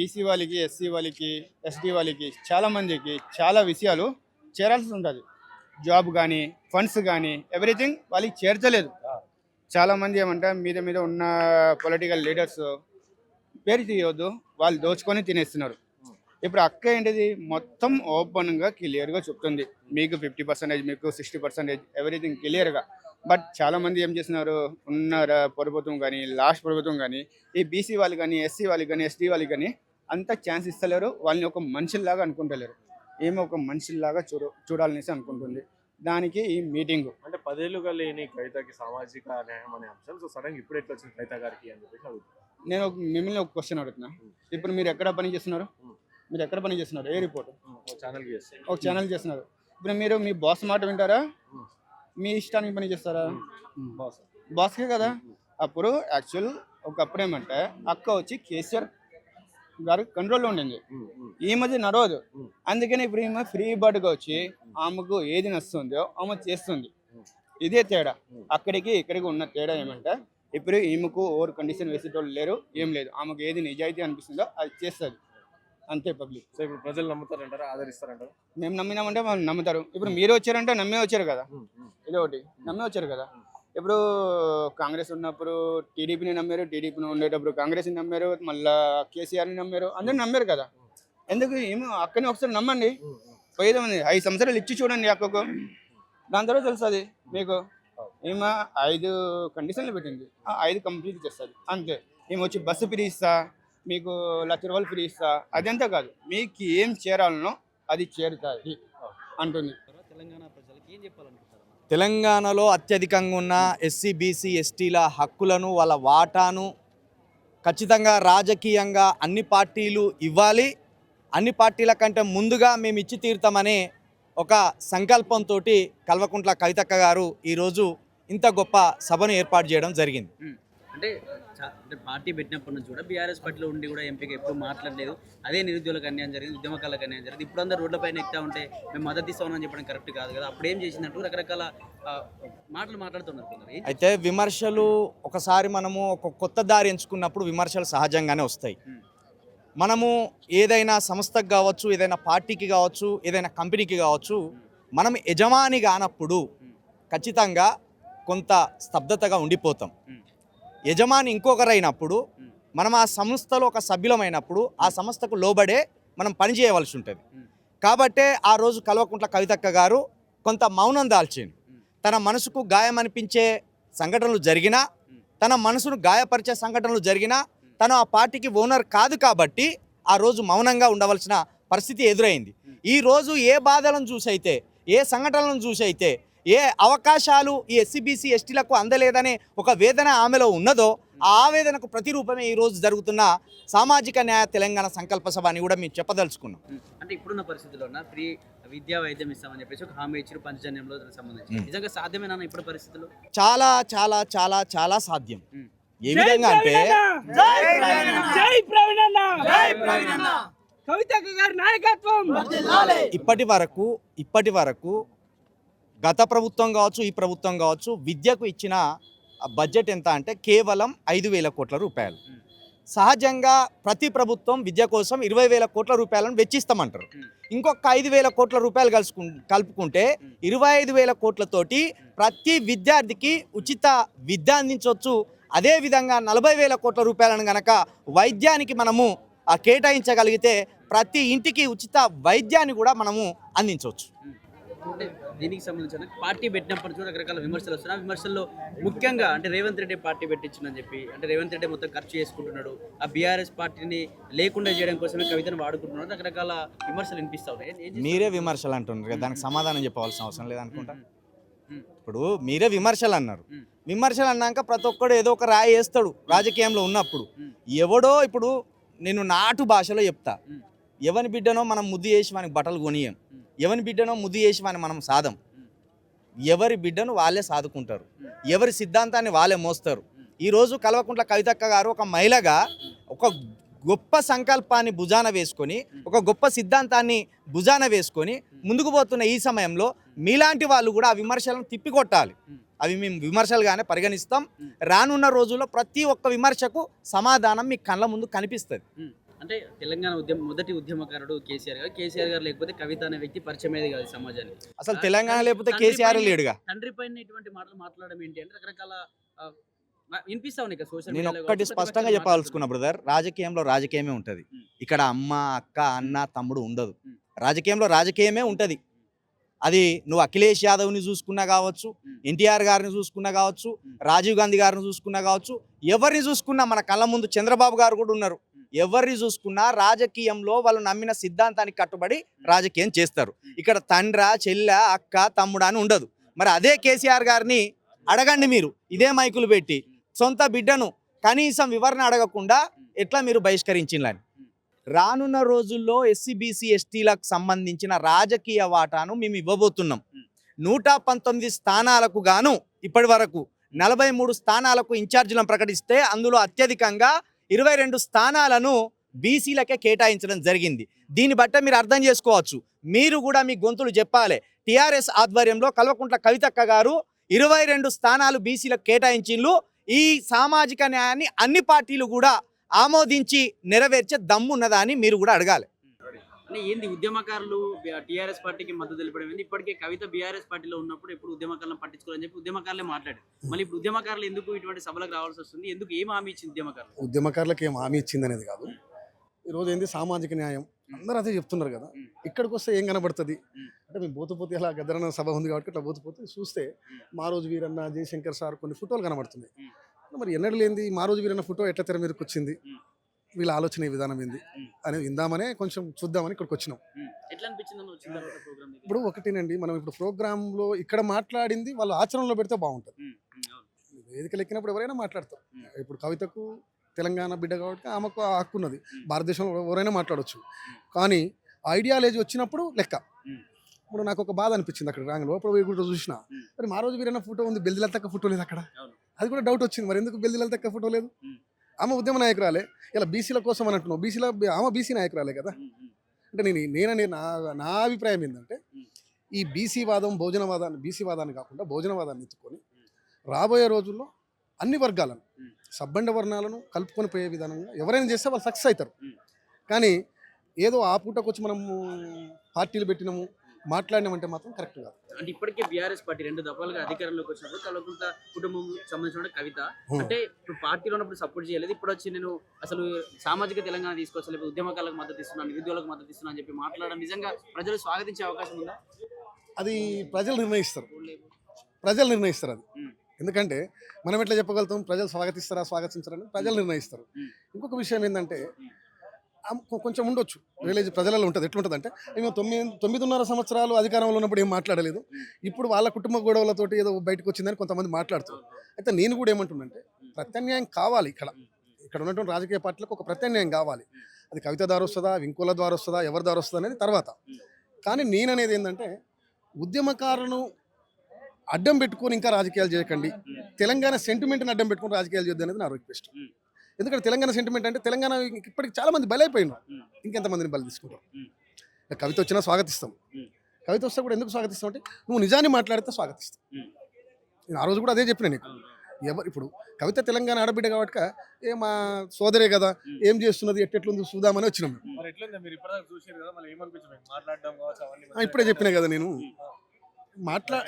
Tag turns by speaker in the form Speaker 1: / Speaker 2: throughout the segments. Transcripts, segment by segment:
Speaker 1: BC వాళ్ళకి, SC వాళ్ళకి, ST వాళ్ళకి చాలామందికి చాలా విషయాలు చేరాల్సి ఉంటుంది. జాబ్ కానీ, ఫండ్స్ కానీ ఎవ్రీథింగ్ వాళ్ళకి చేర్చలేదు. చాలామంది ఏమంటే మీద మీద ఉన్న పొలిటికల్ లీడర్స్ పేరు తీయవద్దు, వాళ్ళు దోచుకొని తినేస్తున్నారు. ఇప్పుడు అక్క ఏంటిది మొత్తం ఓపెన్గా క్లియర్గా చెప్తుంది, మీకు 50%, మీకు 60%, ఎవ్రీథింగ్ క్లియర్గా. బట్ చాలామంది ఏం చేస్తున్నారు, ఉన్న ప్రభుత్వం కానీ, లాస్ట్ ప్రభుత్వం కానీ, ఈ బీసీ వాళ్ళు కానీ, ఎస్సీ వాళ్ళకి కానీ, ఎస్టీ వాళ్ళకి కానీ అంత ఛాన్స్ ఇస్తలేరు. వాళ్ళని ఒక మనుషుల్లాగా అనుకుంటలేరు. ఏమో ఒక మనుషుల్లాగా చూడాలనేసి అనుకుంటుంది. దానికి ఈ మీటింగు.
Speaker 2: అంటే 10 ఏళ్ళుగా లేని కవితకి సామాజిక న్యాయం అనే అంశం సో సడన్గా ఇప్పుడు ఎట్లా వచ్చింది కవిత గారికి అని చెప్పేసి అడుగుతున్నాను.
Speaker 1: నేను మిమ్మల్ని ఒక క్వశ్చన్ అడుగుతున్నా. ఇప్పుడు మీరు ఎక్కడ పని చేస్తున్నారు? మీరు ఎక్కడ పని చేస్తున్నారు? ఏ రిపోర్ట్? ఒక ఛానల్ చేస్తున్నారు. ఇప్పుడు మీరు మీ బాస్ మాట వింటారా, మీ ఇష్టానికి పని చేస్తారా? బాస్కే కదా. అప్పుడు యాక్చువల్ ఒకప్పుడు ఏమంటే అక్క వచ్చి కేసీఆర్ గారు కంట్రోల్లో ఉండింది. ఈ మధ్య నడవదు. అందుకని ఇప్పుడు ఈమె ఫ్రీ బర్డ్గా వచ్చి ఆమెకు ఏది నచ్చుతుందో ఆమె చేస్తుంది. ఇదే తేడా. అక్కడికి ఇక్కడికి ఉన్న తేడా ఏమంటే ఇప్పుడు ఈమెకు ఓవర్ కండిషన్ వేసేటోళ్ళు లేరు, ఏం లేదు. ఆమెకు ఏది నిజాయితీ అనిపిస్తుందో అది చేస్తుంది, అంతే పబ్లిక్.
Speaker 2: సో ఇప్పుడు ప్రజలు నమ్ముతారంటారా, ఆదరిస్తారంటారా?
Speaker 1: మేము నమ్మినామంటే వాళ్ళు నమ్ముతారు. ఇప్పుడు మీరు వచ్చారంటే నమ్మే వచ్చారు కదా, ఇది ఒకటి నమ్మే వచ్చారు కదా. ఇప్పుడు కాంగ్రెస్ ఉన్నప్పుడు టీడీపీని నమ్మారు, టీడీపీని ఉండేటప్పుడు కాంగ్రెస్ని నమ్మారు, మళ్ళీ కేసీఆర్ని నమ్మారు, అందరూ నమ్మారు కదా. ఎందుకు ఏమో అక్కని ఒకసారి నమ్మండి. పోయేదామంది 5 సంవత్సరాలు ఇచ్చి చూడండి అక్కకు, దాని తర్వాత తెలుస్తుంది మీకు. ఈమె 5 కండిషన్లు పెట్టింది, ఆ 5 కంప్లీట్ చేస్తుంది అంతే. ఏమి వచ్చి బస్సు ఫ్రీ ఇస్తా, మీకు ₹1,00,000 ఫ్రీ ఇస్తా, అదంతా కాదు. మీకు ఏం చేరాలనో అది చేరుతుంది అంటుంది.
Speaker 3: తెలంగాణ ప్రజలకి ఏం చెప్పాలనుకుంటారు?
Speaker 4: తెలంగాణలో అత్యధికంగా ఉన్న ఎస్సీ, బీసీ, ఎస్టీల హక్కులను, వాళ్ళ వాటాను ఖచ్చితంగా రాజకీయంగా అన్ని పార్టీలు ఇవ్వాలి. అన్ని పార్టీల కంటే ముందుగా మేము ఇచ్చి తీరుతామనే ఒక సంకల్పంతో కల్వకుంట్ల కవితక్క గారు ఈరోజు ఇంత గొప్ప సభను ఏర్పాటు చేయడం జరిగింది.
Speaker 3: అంటే పార్టీ పెట్టినప్పటి నుంచి కూడా బీఆర్ఎస్ పార్టీలో ఉండి కూడా ఎంపీగా ఎప్పుడు మాట్లాడలేదు. అదే నిరుద్యోగులకు అన్యాయం జరిగింది, ఉద్యమకాలకు అన్యాయం జరిగింది. ఇప్పుడు అందరూ రోడ్లపైన ఎక్కుతా ఉంటే మేము మద్దతు ఇస్తామని చెప్పడం కరెక్ట్ కాదు కదా. అప్పుడు ఏం చేసిందంటూ రకరకాల మాటలు మాట్లాడుతున్నారు కొందరు.
Speaker 4: అయితే విమర్శలు ఒకసారి మనము ఒక కొత్త దారి ఎంచుకున్నప్పుడు విమర్శలు సహజంగానే వస్తాయి. మనము ఏదైనా సంస్థకు కావచ్చు, ఏదైనా పార్టీకి కావచ్చు, ఏదైనా కంపెనీకి కావచ్చు, మనం యజమాని కానప్పుడు ఖచ్చితంగా కొంత స్తబ్దతగా ఉండిపోతాం. యజమాని ఇంకొకరైనప్పుడు మనం ఆ సంస్థలో ఒక సభ్యులమైనప్పుడు ఆ సంస్థకు లోబడే మనం పని చేయవలసి ఉంటుంది. కాబట్టే ఆ రోజు కల్వకుంట్ల కవితక్క గారు కొంత మౌనం దాల్చింది. తన మనసుకు గాయం అనిపించే సంఘటనలు జరిగినా, తన మనసును గాయపరిచే సంఘటనలు జరిగినా, తను ఆ పార్టీకి ఓనర్ కాదు కాబట్టి ఆ రోజు మౌనంగా ఉండవలసిన పరిస్థితి ఎదురైంది. ఈ రోజు ఏ బాధలను చూసైతే, ఏ సంఘటనలను చూసైతే, ఏ అవకాశాలు ఈ ఎస్సీబీసీ ఎస్టీలకు అందలేదనే ఒక వేదన ఆమెలో ఉన్నదో ఆ ఆవేదనకు ప్రతిరూపమే ఈరోజు జరుగుతున్న సామాజిక న్యాయ తెలంగాణ సంకల్ప సభ అని కూడా మేము చెప్పదలుచుకున్నాం.
Speaker 3: అంటే ఇప్పుడున్న పరిస్థితుల్లో ఫ్రీ విద్యా వైద్యం ఇస్తామని చెప్పేసి ఒక హామీ ఇచ్చారు పంచజన్యంలో సంబంధించి. నిజంగా సాధ్యమేనా ఇప్పుడు పరిస్థితుల్లో?
Speaker 4: చాలా చాలా చాలా చాలా సాధ్యం. ఏ విధంగా అంటే ఇప్పటి వరకు గత ప్రభుత్వం కావచ్చు, ఈ ప్రభుత్వం కావచ్చు, విద్యకు ఇచ్చిన బడ్జెట్ ఎంత అంటే కేవలం 5,000 కోట్ల రూపాయలు. సహజంగా ప్రతి ప్రభుత్వం విద్య కోసం 20,000 కోట్ల రూపాయలను వెచ్చిస్తామంటారు. ఇంకొక 5,000 కోట్ల రూపాయలు కలుపుకుంటే 25,000 కోట్లతోటి ప్రతి విద్యార్థికి ఉచిత విద్య అందించవచ్చు. అదేవిధంగా 40,000 కోట్ల రూపాయలను కనుక వైద్యానికి మనము కేటాయించగలిగితే ప్రతి ఇంటికి ఉచిత వైద్యాన్ని కూడా మనము అందించవచ్చు.
Speaker 3: అంటే దీనికి సంబంధించిన పార్టీ పెట్టినప్పటి నుంచి రకరకాల విమర్శలు వస్తున్నాయి. విమర్శల్లో ముఖ్యంగా అంటే రేవంత్ రెడ్డి పార్టీ పెట్టించిందని చెప్పి, అంటే రేవంత్ రెడ్డి మొత్తం ఖర్చు చేసుకుంటున్నాడు, ఆ బీఆర్ఎస్ పార్టీని లేకుండా చేయడం కోసమే కవితను వాడుకుంటున్నాడు, రకరకాల విమర్శలు వినిపిస్తా ఉన్నాయి.
Speaker 4: మీరే విమర్శలు అంటున్నారు కదా, దానికి సమాధానం చెప్పవలసిన అవసరం లేదనుకుంటా. ఇప్పుడు మీరే విమర్శలు అన్నారు. విమర్శలు అన్నాక ప్రతి ఒక్కడు ఏదో ఒక రాయి వేస్తాడు రాజకీయంలో ఉన్నప్పుడు. ఎవడో ఇప్పుడు నేను నాటు భాషలో చెప్తా, ఎవని బిడ్డనో మనం ముద్దు చేసి మనకి బట్టలు కొనియం, ఎవరి బిడ్డనో ముద్దు చేసి మనం సాధం. ఎవరి బిడ్డను వాళ్ళే సాదుకుంటారు, ఎవరి సిద్ధాంతాన్ని వాళ్ళే మోస్తారు. ఈరోజు కల్వకుంట్ల కవితక్క గారు ఒక మహిళగా ఒక గొప్ప సంకల్పాన్ని భుజాన వేసుకొని, ఒక గొప్ప సిద్ధాంతాన్ని భుజాన వేసుకొని ముందుకు పోతున్న ఈ సమయంలో మీలాంటి వాళ్ళు కూడా ఆ విమర్శలను తిప్పికొట్టాలి. అవి మేము విమర్శలుగానే పరిగణిస్తాం. రానున్న రోజుల్లో ప్రతి ఒక్క విమర్శకు సమాధానం మీ కళ్ళ ముందు కనిపిస్తుంది.
Speaker 3: అంటే తెలంగాణ మొదటి ఉద్యమకారుడు కేసీఆర్ గారు. కేసీఆర్ గారు లేకపోతే కవిత అనే వ్యక్తి పరిచయమేది కాదు సమాజానికి.
Speaker 4: అసలు తెలంగాణ లేకపోతే
Speaker 3: తండ్రి
Speaker 4: కేసీఆర్
Speaker 3: పైన-
Speaker 4: లేడుగా.
Speaker 3: తండ్రి పైన ఇటువంటి మాటలు మాట్లాడడం ఏంటి అంటే రకరకాల వినిపిస్తా ఉన్నాయి సోషల్
Speaker 4: నేను ఒక్కటి స్పష్టంగా చెప్పాల్సుకున్నా బ్రదర్, రాజకీయంలో రాజకీయమే ఉంటది. ఇక్కడ అమ్మ అక్క అన్న తమ్ముడు ఉండదు. రాజకీయంలో రాజకీయమే ఉంటది. అది నువ్వు అఖిలేష్ యాదవ్ని చూసుకున్నా కావచ్చు, ఎన్టీఆర్ గారిని చూసుకున్నా కావచ్చు, రాజీవ్ గాంధీ గారిని చూసుకున్నా కావచ్చు, ఎవరిని చూసుకున్నా మన కళ్ళ ముందు చంద్రబాబు గారు కూడా ఉన్నారు. ఎవరిని చూసుకున్నా రాజకీయంలో వాళ్ళు నమ్మిన సిద్ధాంతానికి కట్టుబడి రాజకీయం చేస్తారు. ఇక్కడ తండ్ర చెల్లె అక్క తమ్ముడు అని ఉండదు. మరి అదే కేసీఆర్ గారిని అడగండి మీరు, ఇదే మైకులు పెట్టి సొంత బిడ్డను కనీసం వివరణ అడగకుండా ఎట్లా మీరు బహిష్కరించాలని. రానున్న రోజుల్లో ఎస్సీ బీసీ ఎస్టీలకు సంబంధించిన రాజకీయ వాటాను మేము ఇవ్వబోతున్నాం. 119 స్థానాలకు గాను ఇప్పటి వరకు 43 స్థానాలకు ఇన్ఛార్జీలను ప్రకటిస్తే అందులో అత్యధికంగా 22 స్థానాలను బీసీలకే కేటాయించడం జరిగింది. దీన్ని బట్టే మీరు అర్థం చేసుకోవచ్చు. మీరు కూడా మీ గొంతులు చెప్పాలి. టీఆర్ఎస్ ఆధ్వర్యంలో కల్వకుంట్ల కవితక్క గారు 22 స్థానాలు బీసీలకు కేటాయించిండ్లు. ఈ సామాజిక న్యాయాన్ని అన్ని పార్టీలు కూడా ఆమోదించి నెరవేర్చే దమ్మున్నదా అని మీరు కూడా అడగాలి.
Speaker 3: అంటే ఏంది ఉద్యమకారులు టీఆర్ఎస్ పార్టీకి మద్దతు తెలిపడం ఏంది? ఇప్పటికే కవిత బీఆర్ఎస్ పార్టీలో ఉన్నప్పుడు ఎప్పుడు ఉద్యమకారులను పట్టించుకోవాలని చెప్పి ఉద్యమకారులే మాట్లాడారు. మళ్ళీ ఇప్పుడు ఉద్యమకారులు ఎందుకు ఇటువంటి సభలకు రావాల్సి వస్తుంది? ఎందుకు ఏం హామీ ఇచ్చింది ఉద్యమకారులు?
Speaker 5: ఉద్యమకారులకు ఏం హామీ ఇచ్చింది అనేది కాదు. ఈరోజు ఏంది సామాజిక న్యాయం అందరూ అదే చెప్తున్నారు కదా. ఇక్కడికి వస్తే ఏం కనబడుతుంది అంటే మేము పోతే ఇలా గద్దరన్న సభ ఉంది కాబట్టి ఇట్లా పోతే చూస్తే మా రోజు వీరన్న జయశంకర్ సార్ కొన్ని ఫోటోలు కనబడుతున్నాయి. మరి ఎన్నడూ లేనిది మా రోజు వీరన్న ఫోటో ఎట్లా తెర మీదకి వచ్చింది, వీళ్ళ ఆలోచన విధానం ఏంది అని విందామనే కొంచెం చూద్దామని ఇక్కడికి వచ్చినాం.
Speaker 3: ఎట్లా అనిపించింది వచ్చిన తర్వాత ప్రోగ్రామ్?
Speaker 5: ఇప్పుడు ఒకటేనండి, మనం ఇప్పుడు ప్రోగ్రాంలో ఇక్కడ మాట్లాడింది వాళ్ళు ఆచరణలో పెడితే బాగుంటుంది. వేదికలు ఎక్కినప్పుడు ఎవరైనా మాట్లాడతారు. ఇప్పుడు కవితకు తెలంగాణ బిడ్డ కాబట్టి ఆమెకు హక్కు ఉన్నది. భారతదేశంలో ఎవరైనా మాట్లాడవచ్చు. కానీ ఐడియాలజీ వచ్చినప్పుడు లెక్క. ఇప్పుడు నాకు ఒక బాధ అనిపించింది అక్కడ రాంగ్లో. అప్పుడు కూడా చూసిన మరి మా రోజు వీరైనా ఫోటో ఉంది, బెల్దిలతక్క ఫోటో లేదు అక్కడ. అది కూడా డౌట్ వచ్చింది, మరి ఎందుకు బెల్దిలతక్క ఫోటో లేదు? ఆమె ఉద్యమ నాయకురాలే. ఇలా బీసీల కోసం అని అంటున్నావు, బీసీల ఆమె బీసీ నాయకురాలే కదా. అంటే నేననే నా అభిప్రాయం ఏంటంటే ఈ బీసీ వాదం బీసీ వాదాన్ని కాకుండా భోజనవాదాన్ని ఎత్తుకొని రాబోయే రోజుల్లో అన్ని వర్గాలను సబ్బండ వర్ణాలను కలుపుకొని పోయే విధానంగా ఎవరైనా చేస్తే వాళ్ళు సక్సెస్ అవుతారు. కానీ ఏదో ఆ పూటకు వచ్చి మనము పార్టీలు పెట్టినాము మాట్లాడినామంటే మాత్రం కరెక్ట్ కాదు.
Speaker 3: అంటే ఇప్పటికే బీఆర్ఎస్ పార్టీ 2 దఫాలుగా అధికారంలోకి వచ్చినప్పుడు కల్వకుంట్ల కుటుంబం సంబంధించిన కవిత అంటే ఇప్పుడు పార్టీలో ఉన్నప్పుడు సపోర్ట్ చేయలేదు. ఇప్పుడు వచ్చి నేను అసలు సామాజిక తెలంగాణ తీసుకొచ్చా, లేకపోతే ఉద్యమకాలకు మద్దతు ఇస్తున్నాను, నిరుద్యోగులకు మద్దతు ఇస్తున్నాను అని చెప్పి మాట్లాడడం నిజంగా ప్రజలు స్వాగతించే అవకాశం ఉందా?
Speaker 5: అది ప్రజలు నిర్ణయిస్తారు అది. ఎందుకంటే మనం ఎట్లా చెప్పగలుగుతాం ప్రజలు స్వాగతిస్తారా స్వాగతించారని? ప్రజలు నిర్ణయిస్తారు. ఇంకొక విషయం ఏంటంటే కొంచెం ఉండొచ్చు రిలేజ్ ప్రజలలో ఉంటుంది. ఎట్లుంటుంది అంటే మేము 9.5 సంవత్సరాలు అధికారంలో ఉన్నప్పుడు ఏం మాట్లాడలేదు, ఇప్పుడు వాళ్ళ కుటుంబ గొడవలతోటి ఏదో బయటకు వచ్చిందని కొంతమంది మాట్లాడుతారు. అయితే నేను కూడా ఏమంటున్నానంటే ప్రత్యామ్నాయం కావాలి. ఇక్కడ ఉన్నటువంటి రాజకీయ పార్టీలకు ఒక ప్రత్యామ్నాయం కావాలి. అది కవిత ద్వారా వస్తుందా, వింకుల ద్వారా వస్తుందా, ఎవరి ద్వారా వస్తుందా అనేది తర్వాత. కానీ నేననేది ఏంటంటే ఉద్యమకారులను అడ్డం పెట్టుకొని ఇంకా రాజకీయాలు చేయకండి, తెలంగాణ సెంటిమెంట్ని అడ్డం పెట్టుకొని రాజకీయాలు చేయొద్దు అనేది నా రిక్వెస్ట్. ఎందుకంటే తెలంగాణ సెంటిమెంట్ అంటే తెలంగాణ ఇప్పటికి చాలా మంది బలైపోయినారు, ఇంకెంతమందిని బలి తీసుకుంటారు. కవిత వచ్చినా స్వాగతిస్తాం. కవిత వస్తే కూడా ఎందుకు స్వాగతిస్తాం అంటే నువ్వు నిజాన్ని మాట్లాడితే స్వాగతిస్తాం. నేను ఆ రోజు కూడా అదే చెప్పిన నీకు. ఇప్పుడు కవిత తెలంగాణ ఆడబిడ్డ కాబట్టి మా సోదరే కదా, ఏం చేస్తున్నది ఎట్లెట్లుంది చూద్దామని వచ్చినాం. ఇప్పుడే చెప్పినా కదా నేను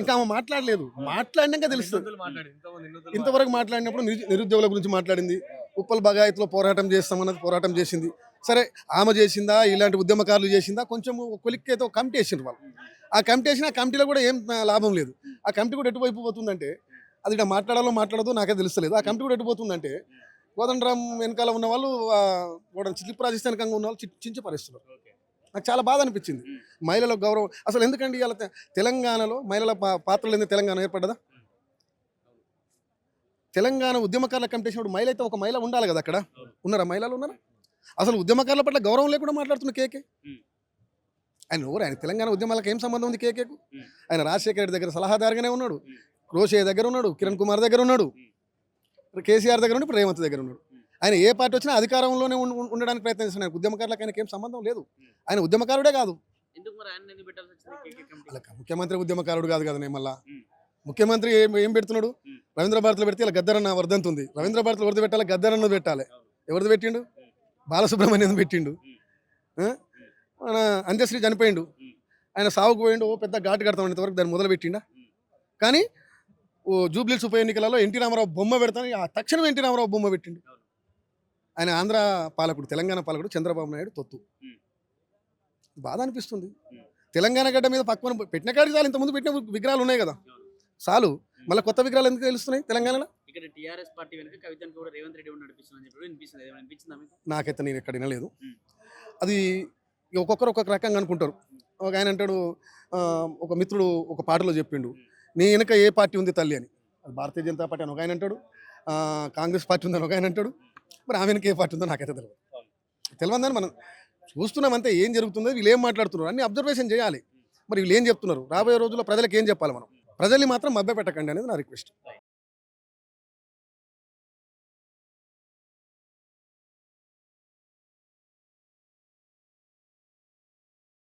Speaker 5: ఇంకా ఆమె మాట్లాడలేదు, మాట్లాడినాక తెలుస్తుంది. ఇంతవరకు మాట్లాడినప్పుడు నిరుద్యోగుల గురించి మాట్లాడింది, ఉప్పల్ బగాయత్లో పోరాటం చేస్తామన్నది పోరాటం చేసింది. సరే ఆమె చేసిందా, ఇలాంటి ఉద్యమకారులు చేసిందా, కొంచెం కొలిక్కేతో కమిటీ వేసిండ్రు వాళ్ళు. ఆ కమిటీ వేసిన ఆ కమిటీలో కూడా ఏం లాభం లేదు. ఆ కమిటీ కూడా ఎటువైపు పోతుందంటే అది ఇక్కడ మాట్లాడదో నాకే తెలుస్తలేదు. ఆ కమిటీ కూడా ఎటుపోతుందంటే కోదండరాం వెనకాల ఉన్న వాళ్ళు చిలిప్ రాజస్థానికంగా ఉన్న వాళ్ళు చించి పరిస్తున్నారు. నాకు చాలా బాధ అనిపించింది. మహిళల గౌరవం అసలు ఎందుకండి ఇవాళ తెలంగాణలో మహిళల పాత్ర లేని తెలంగాణ ఏర్పడ్డదా? తెలంగాణ ఉద్యమకారుల కమిటేసినప్పుడు మహిళ అయితే ఒక మహిళ ఉండాలి కదా. అక్కడ ఉన్నారా మహిళలు? ఉన్నారా? అసలు ఉద్యమకారుల పట్ల గౌరవం లేకుండా మాట్లాడుతున్న కేకే. ఆయన తెలంగాణ ఉద్యమాలకు ఏం సంబంధం ఉంది కేకేకు? ఆయన రాజశేఖర రెడ్డి దగ్గర సలహాదారుగానే ఉన్నాడు, రోషయ్య దగ్గర ఉన్నాడు, కిరణ్ కుమార్ దగ్గర ఉన్నాడు, కేసీఆర్ దగ్గర ఉన్నాడు, ఇప్పుడు రేవంత్ దగ్గర ఉన్నాడు. ఆయన ఏ పార్టీ వచ్చినా అధికారంలోనే ఉండడానికి ప్రయత్నిస్తున్నాడు. ఉద్యమకారులకు ఆయనకి ఏం సంబంధం లేదు. ఆయన ఉద్యమకారుడే కాదు. ముఖ్యమంత్రి ఉద్యమకారుడు కాదు కదా. నేను మళ్ళా ముఖ్యమంత్రి ఏం పెడుతున్నాడు? రవీంద్ర భారతిలో పెడితే ఇలా గద్దరన్న వర్ధంతుంది. రవీంద్ర భారతిలో ఎవరిది పెట్టాలి? గద్దరన్న పెట్టాలి. ఎవరిది పెట్టిండు? బాలసుబ్రహ్మణ్యం పెట్టిండు, ఆ? మన అంత్యశ్రీ చనిపోయిండు, ఆయన సాగుకు పోయిండు, ఓ పెద్ద ఘాటు కడతాం ఇంతవరకు దాన్ని మొదలు పెట్టిండా. కానీ ఓ జూబ్లీస్ ఉప ఎన్నికలలో ఎన్టీ రామారావు బొమ్మ పెడతాను, ఆ తక్షణం ఎన్టీ రామారావు బొమ్మ పెట్టిండు. ఆయన ఆంధ్ర పాలకుడు, తెలంగాణ పాలకుడు చంద్రబాబు నాయుడు తొత్తు. బాధ అనిపిస్తుంది. తెలంగాణ గడ్డ మీద పక్కన పెట్టిన కాడికి చాలు, ఇంతకుముందు పెట్టిన విగ్రహాలు ఉన్నాయి కదా చాలు, మళ్ళీ కొత్త విగ్రహాలు ఎందుకు తెలుస్తున్నాయి తెలంగాణలో?
Speaker 3: ఇక్కడ టీఆర్ఎస్ పార్టీ వెనుక కవితను కూడా రేవంత్ రెడ్డి కూడా నడిపిస్తుందని చెప్పి వినిపిస్తుంది. ఏమైనా అనిపించిందా మీకు?
Speaker 5: నాకైతే నేను ఎక్కడ వినలేదు. అది ఒక్కొక్కరు ఒక్కొక్క రకంగా అనుకుంటారు. ఒక ఆయన అంటాడు, ఒక మిత్రుడు ఒక పాటలో చెప్పిండు, నీ వెనుక ఏ పార్టీ ఉంది తల్లి అని. అది భారతీయ జనతా పార్టీ అని ఒక ఆయన అంటాడు, కాంగ్రెస్ పార్టీ ఉందని ఒక ఆయన అంటాడు. మరి ఆమె వెనుక ఏ పార్టీ ఉందో నాకైతే తెలియదని మనం చూస్తున్నాం అంతే. ఏం జరుగుతుందో, వీళ్ళు ఏం మాట్లాడుతున్నారు అన్ని అబ్జర్వేషన్ చేయాలి. మరి వీళ్ళు ఏం చెప్తున్నారు, రాబోయే రోజుల్లో ప్రజలకు ఏం చెప్పాలి మనం? ప్రజల్ని మాత్రం మభ్య పెట్టకండి అనేది నా రిక్వెస్ట్.